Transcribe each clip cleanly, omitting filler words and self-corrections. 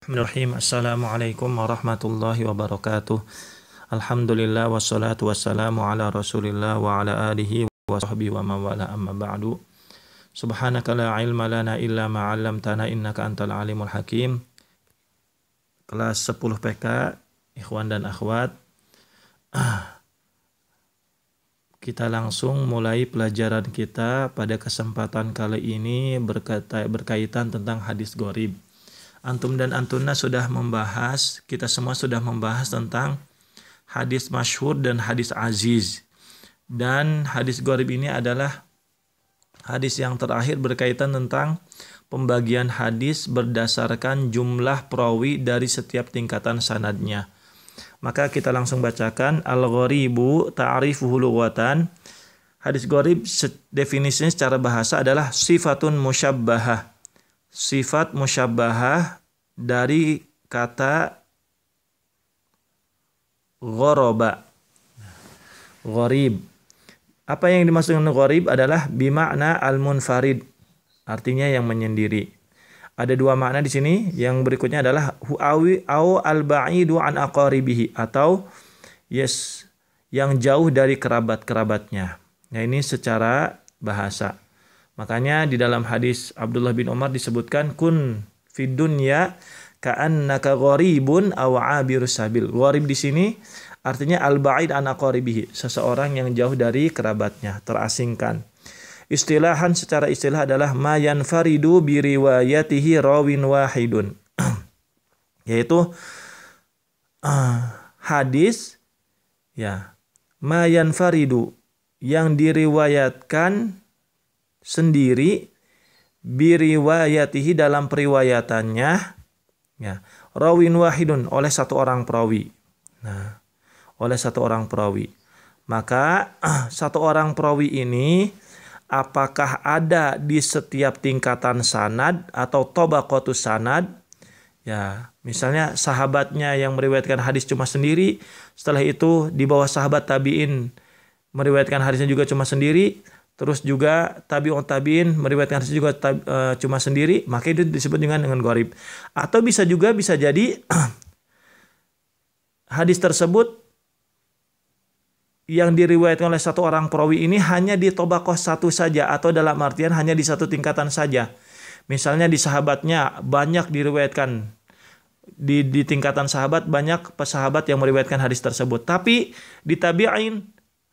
Bismillahirrahmanirrahim. Assalamualaikum warahmatullahi wabarakatuh. Alhamdulillah wassalatu wassalamu ala Rasulillah wa ala alihi wa sahbihi wa mawala amma ba'du. Subhanaka la ilma lana illa ma 'allamtana innaka antal alimul hakim. Kelas 10 PK, ikhwan dan akhwat. Kita langsung mulai pelajaran kita pada kesempatan kali ini berkaitan tentang hadis gharib. Antum dan antuna sudah membahas, kita semua sudah membahas tentang hadis masyhur dan hadis aziz. Dan hadis gharib ini adalah hadis yang terakhir berkaitan tentang pembagian hadis berdasarkan jumlah perawi dari setiap tingkatan sanadnya. Maka kita langsung bacakan al-gharibu ta'rifuhu lughatan. Hadis gharib definisinya secara bahasa adalah sifatun musyabbahah. Sifat musyabbahah dari kata ghoroba. Gharib. Apa yang dimaksud dengan gharib adalah bimakna al-munfarid. Artinya yang menyendiri. Ada dua makna di sini. Yang berikutnya adalah hu'awi au al-ba'idu an aqaribihi, atau yang jauh dari kerabat-kerabatnya. Nah, ini secara bahasa. Makanya di dalam hadis Abdullah bin Umar disebutkan kun fid dunya ka'annaka gharibun aw 'abirus sabil. Gharib di sini artinya al-ba'id an aqaribihi, seseorang yang jauh dari kerabatnya, terasingkan. Istilahan secara istilah adalah ma yanfaridu bi riwayatihi rawin wahidun. Yaitu hadis ma yanfaridu yang diriwayatkan sendiri biriwayatihi dalam periwayatannya rawin wahidun oleh satu orang perawi. Nah, oleh satu orang perawi. Maka satu orang perawi ini apakah ada di setiap tingkatan sanad atau tabaqatus sanad? Ya, misalnya sahabatnya yang meriwayatkan hadis cuma sendiri, setelah itu di bawah sahabat tabi'in meriwayatkan hadisnya juga cuma sendiri. Terus juga tabi'un tabi'in meriwayatkan hadis juga cuma sendiri, maka itu disebut dengan gharib. Atau bisa jadi hadis tersebut yang diriwayatkan oleh satu orang perawi ini hanya di tabaqah satu saja, atau dalam artian hanya di satu tingkatan saja. Misalnya di sahabatnya banyak diriwayatkan, di tingkatan sahabat banyak sahabat yang meriwayatkan hadis tersebut, tapi di tabi'in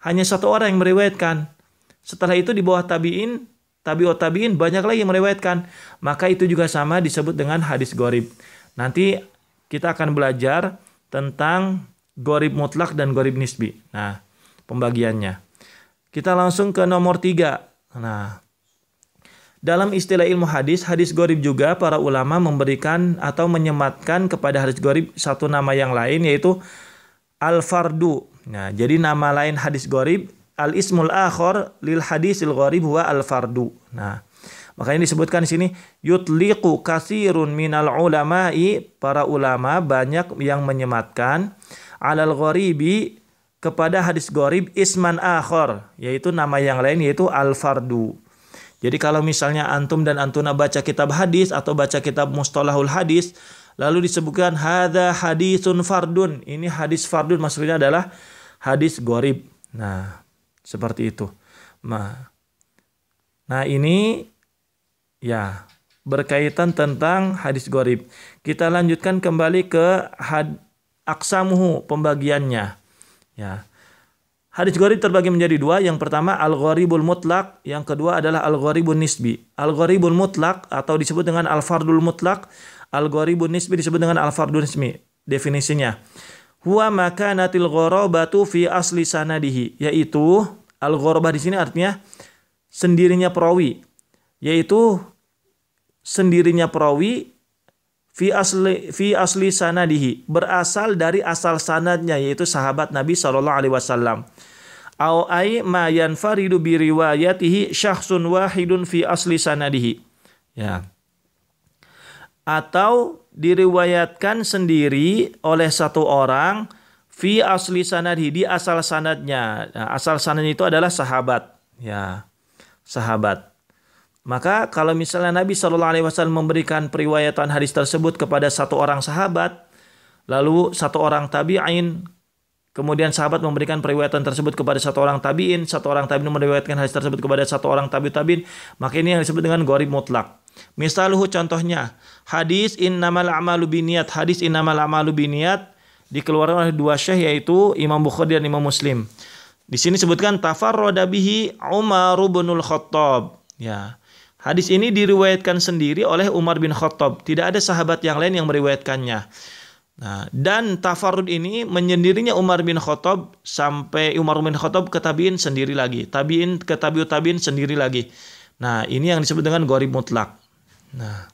hanya satu orang yang meriwayatkan. Setelah itu di bawah tabi'in, tabi'ut tabi'in banyak lagi yang meriwayatkan. Maka itu juga sama disebut dengan hadis gharib. Nanti kita akan belajar tentang gharib mutlak dan gharib nisbi. Nah, pembagiannya. Kita langsung ke nomor 3. Nah, dalam istilah ilmu hadis, hadis gharib juga para ulama memberikan atau menyematkan kepada hadis gharib satu nama yang lain, yaitu al-fardu. Nah, jadi nama lain hadis gharib, al-ismul akhar lil hadisil gharib huwa al-fardu. Nah, makanya disebutkan di sini yutliqu katsirun minal ulama'i, para ulama banyak yang menyematkan alal gharibi, kepada hadis gharib isman akhar, yaitu nama yang lain, yaitu al-fardu. Jadi kalau misalnya antum dan antuna baca kitab hadis atau baca kitab mustalahul hadis, lalu disebutkan hadza hadisun fardun, ini hadis fardun, maksudnya adalah hadis gharib. Nah, seperti itu. Nah, ini berkaitan tentang hadis gharib. Kita lanjutkan kembali ke aqsamuhu, pembagiannya. Ya. Hadis gharib terbagi menjadi dua. Yang pertama al-gharibul mutlak, yang kedua adalah al-gharibun nisbi. Al-gharibul mutlak atau disebut dengan al-fardul mutlak, al-gharibun nisbi disebut dengan al-fardul nisbi. Definisinya, huwa makanatil gharabatu fi asli sanadihi, yaitu al-gharabah di sini artinya sendirinya perawi, yaitu sendirinya perawi fi asli sanadihi, berasal dari asal sanadnya, yaitu sahabat Nabi sallallahu alaihi wasallam. Au ai ma yanfaridu bi riwayatihi syakhsun wahidun fi asli sanadihi. Ya. Atau diriwayatkan sendiri oleh satu orang fi asli sanadhi, di asal sanadnya. Nah, asal sanadnya itu adalah sahabat. Ya, sahabat. Maka kalau misalnya Nabi Shallallahu Alaihi Wasallam memberikan periwayatan hadis tersebut kepada satu orang sahabat, lalu satu orang tabi'in, kemudian sahabat memberikan periwayatan tersebut kepada satu orang tabi'in meriwayatkan hadis tersebut kepada satu orang tabi'in, maka ini yang disebut dengan gharib mutlak. Misaluhu, contohnya, hadis innamal a'malu biniyat. Hadis innamal a'malu biniyat dikeluarkan oleh dua syekh, yaitu Imam Bukhari dan Imam Muslim. Di sini sebutkan tafarrada bihi Umar bin Khattab. Ya. Hadis ini diriwayatkan sendiri oleh Umar bin Khattab. Tidak ada sahabat yang lain yang meriwayatkannya. Nah, dan tafarrud ini menyendirinya Umar bin Khattab sampai Umar bin Khattab ke tabi'in sendiri lagi. Tabi'in ke tabi'in sendiri lagi. Nah, ini yang disebut dengan gharib mutlak. Nah,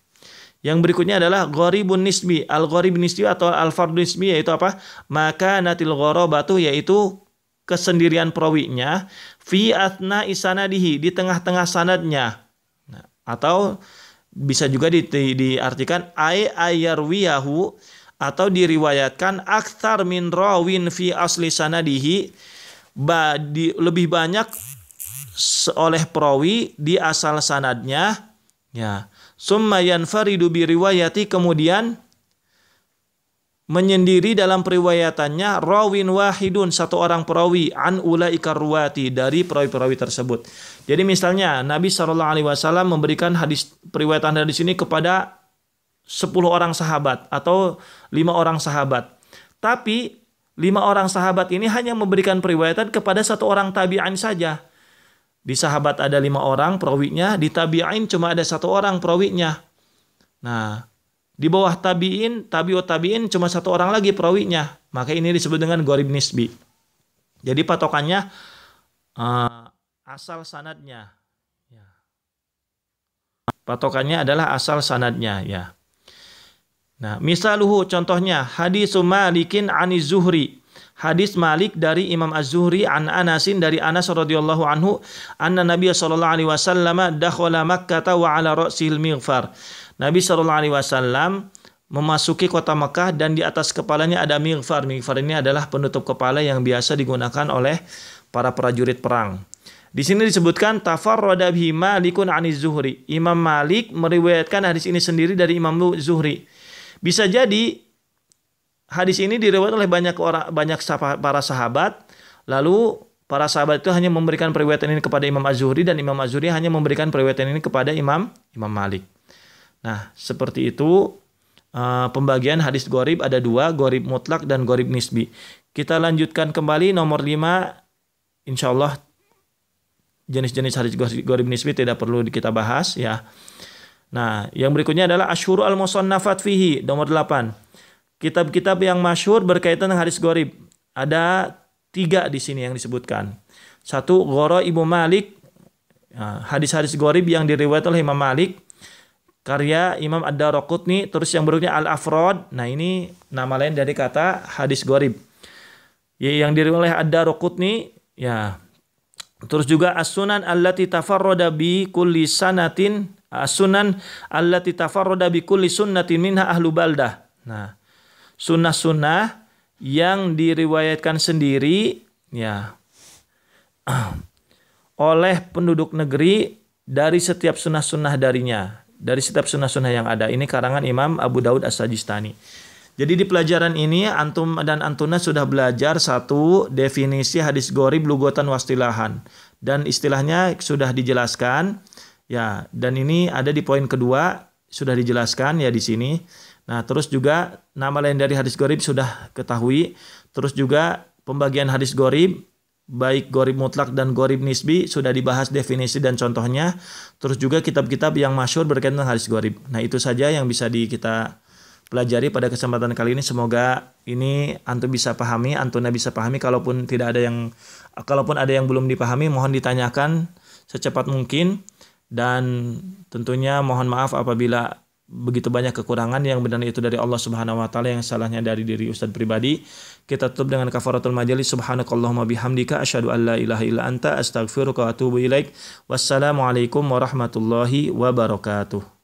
yang berikutnya adalah gharibun nisbi. Al-gharib nisbi atau al-fardun nisbi yaitu apa? Maka natil gharabatu, yaitu kesendirian perawinya fi athna isanadihi, di tengah-tengah sanadnya. Nah, atau bisa juga diartikan ayarwiyahu, atau diriwayatkan aktsar min rawin fi asli sanadihi, lebih banyak oleh perawi di asal sanadnya. Ya, summa yanfaridu bi riwayati, kemudian menyendiri dalam periwayatannya rawin wahidun, satu orang perawi, an ulaika ruwati, dari perawi-perawi tersebut. Jadi misalnya Nabi Shallallahu Alaihi Wasallam memberikan periwayatan hadis ini kepada 10 orang sahabat atau 5 orang sahabat. Tapi 5 orang sahabat ini hanya memberikan periwayatan kepada satu orang tabi'in saja. Di sahabat ada 5 orang perawinya, di tabi'in cuma ada 1 orang perawinya. Nah, di bawah tabi'in, tabi'ut tabi'in cuma 1 orang lagi perawinya. Maka ini disebut dengan gharib nisbi. Jadi patokannya asal sanadnya. Ya. Patokannya adalah asal sanadnya, ya. Nah, misaluhu, contohnya hadis Malikin aniz Zuhri. Hadis Malik dari Imam Az-Zuhri an Anasin, dari Anas radhiyallahu anhu, anna Nabi sallallahu alaihi wasallam dakhala Makkah wa ala ra'sil mighfar. Nabi sallallahu alaihi wasallam memasuki kota Mekah dan di atas kepalanya ada mighfar. Mighfar ini adalah penutup kepala yang biasa digunakan oleh para prajurit perang. Di sini disebutkan tafarrada bihi Malikun aniz Zuhri. Imam Malik meriwayatkan hadis ini sendiri dari Imam Zuhri. Bisa jadi hadis ini diriwayatkan oleh banyak para sahabat, lalu para sahabat itu hanya memberikan periwayatan ini kepada Imam Az-Zuhri, dan Imam Az-Zuhri hanya memberikan periwayatan ini kepada Imam Malik. Nah, seperti itu pembagian hadis gharib ada 2, gharib mutlak dan gharib nisbi. Kita lanjutkan kembali nomor 5. Insyaallah jenis-jenis hadis gharib nisbi tidak perlu kita bahas, ya. Nah, yang berikutnya adalah asyhuru al-musannafat fihi, nomor 8. Kitab-kitab yang masyhur berkaitan dengan hadis gharib. Ada 3 di sini yang disebutkan. 1, Ghoraibu Malik, hadis-hadis gharib yang diriwayatkan oleh Imam Malik, karya Imam Ad-Daraqutni. Terus yang berikutnya Al-Afrad. Nah, ini nama lain dari kata hadis gharib, yang diriwayatkan oleh Ad-Daraqutni, ya. Terus juga As-Sunan allati tafarrada bi kulli sanatin, As-Sunan allati tafarrada bi kulli sunnatin minha ahlu baldah. Nah, sunnah-sunnah yang diriwayatkan sendiri, ya, oleh penduduk negeri dari setiap sunnah-sunnah darinya, dari setiap sunnah-sunnah yang ada. Ini karangan Imam Abu Daud As-Sajistani. Jadi di pelajaran ini antum dan antuna sudah belajar 1 definisi hadis gharib lugatan wastilahan, dan istilahnya sudah dijelaskan, ya, dan ini ada di poin kedua sudah dijelaskan, ya, di sini. Nah, terus juga nama lain dari hadis gharib sudah ketahui. Terus juga pembagian hadis gharib, baik gharib mutlak dan gharib nisbi, sudah dibahas definisi dan contohnya. Terus juga kitab-kitab yang masyhur berkaitan dengan hadis gharib. Nah, itu saja yang bisa kita pelajari pada kesempatan kali ini. Semoga ini antum bisa pahami, antuna bisa pahami. Kalaupun ada yang belum dipahami, mohon ditanyakan secepat mungkin. Dan tentunya mohon maaf apabila begitu banyak kekurangan. Yang benar itu dari Allah Subhanahu wa taala, yang salahnya dari diri Ustadz pribadi. Kita tutup dengan kafaratul majelis. Subhanakallahumma bihamdika asyhadu an la ilaha illa anta astaghfiruka wa atubu ilaik. Wassalamualaikum warahmatullahi wabarakatuh.